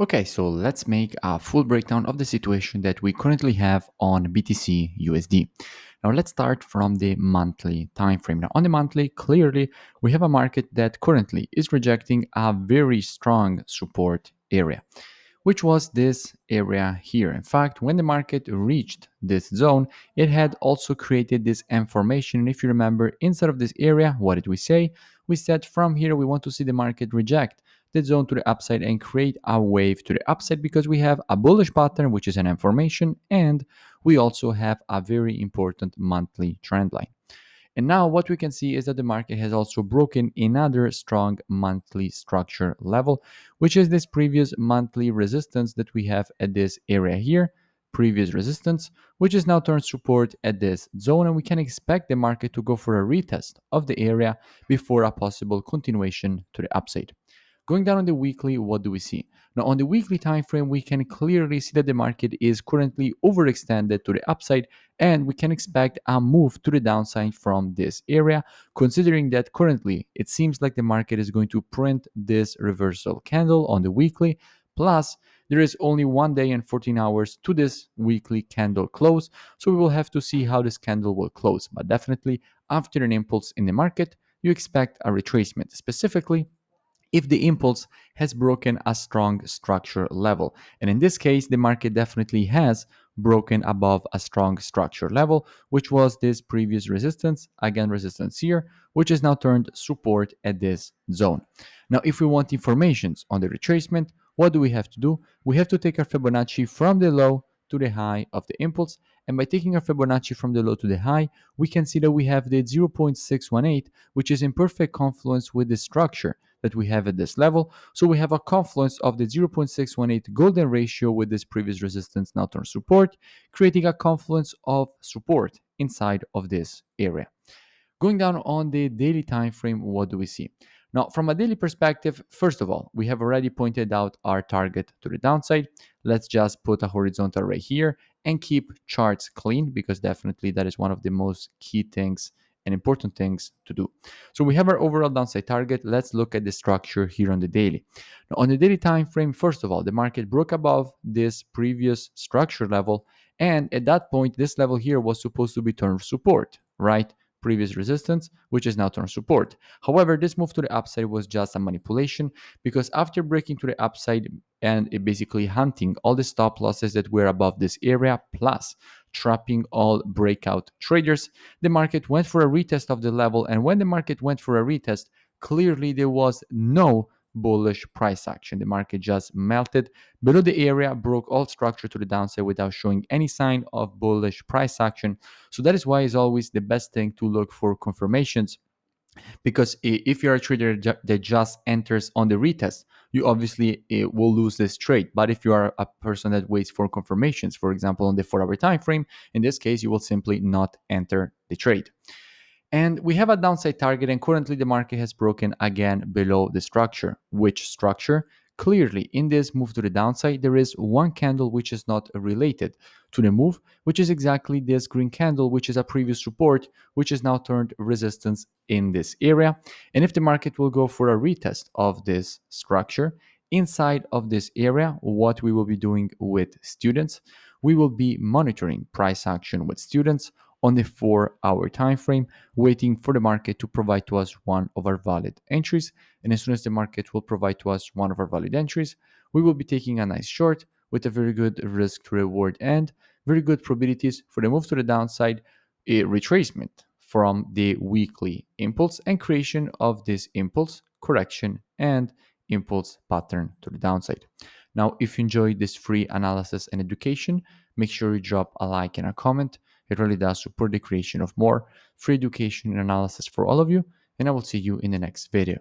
Okay, so let's make a full breakdown of the situation that we currently have on BTC USD. Now let's start from the monthly time frame. Now on the monthly, clearly we have a market that currently is rejecting a very strong support area, which was this area here. In fact, when the market reached this zone, it had also created this information. And if you remember, inside of this area, what did we say? We said from here we want to see the market reject the zone to the upside and create a wave to the upside because we have a bullish pattern, which is an information, and we also have a very important monthly trend line. And now what we can see is that the market has also broken another strong monthly structure level, which is this previous monthly resistance that we have at this area here, previous resistance, which is now turned support at this zone. And we can expect the market to go for a retest of the area before a possible continuation to the upside. Going down on the weekly, what do we see? Now, on the weekly time frame, we can clearly see that the market is currently overextended to the upside, and we can expect a move to the downside from this area, considering that currently it seems like the market is going to print this reversal candle on the weekly. Plus, there is only 1 day and 14 hours to this weekly candle close, so we will have to see how this candle will close. But definitely, after an impulse in the market, you expect a retracement, specifically if the impulse has broken a strong structure level. And in this case, the market definitely has broken above a strong structure level, which was this previous resistance, again, resistance here, which is now turned support at this zone. Now, if we want informations on the retracement, what do we have to do? We have to take our Fibonacci from the low to the high of the impulse. And by taking our Fibonacci from the low to the high, we can see that we have the 0.618, which is in perfect confluence with the structure that we have at this level. So we have a confluence of the 0.618 golden ratio with this previous resistance now turn support, creating a confluence of support inside of this area. Going down on the daily time frame, what do we see? Now, from a daily perspective, first of all, we have already pointed out our target to the downside. Let's just put a horizontal right here and keep charts clean because definitely that is one of the most key things and important things to do. So we have our overall downside target. Let's look at the structure here on the daily. Now, on the daily time frame, first of all, the market broke above this previous structure level, and at that point, this level here was supposed to be turned support, right? Previous resistance, which is now turned support. However, this move to the upside was just a manipulation because after breaking to the upside and it basically hunting all the stop losses that were above this area, plus trapping all breakout traders, the market went for a retest of the level. And when the market went for a retest, clearly there was no bullish price action. The market just melted below the area, broke all structure to the downside without showing any sign of bullish price action. So that is why it's always the best thing to look for confirmations, because if you're a trader that just enters on the retest, you obviously will lose this trade. But if you are a person that waits for confirmations, for example on the 4 hour time frame, in this case you will simply not enter the trade. And we have a downside target, and currently the market has broken again below the structure. Which structure? Clearly, in this move to the downside, there is one candle which is not related to the move, which is exactly this green candle, which is a previous support, which is now turned resistance in this area. And if the market will go for a retest of this structure inside of this area, what we will be doing with students, we will be monitoring price action with students on the 4 hour time frame, waiting for the market to provide to us one of our valid entries. And as soon as the market will provide to us one of our valid entries, we will be taking a nice short with a very good risk to reward and very good probabilities for the move to the downside, a retracement from the weekly impulse and creation of this impulse correction and impulse pattern to the downside. Now, if you enjoyed this free analysis and education, make sure you drop a like and a comment. It really does support the creation of more free education and analysis for all of you, and I will see you in the next video.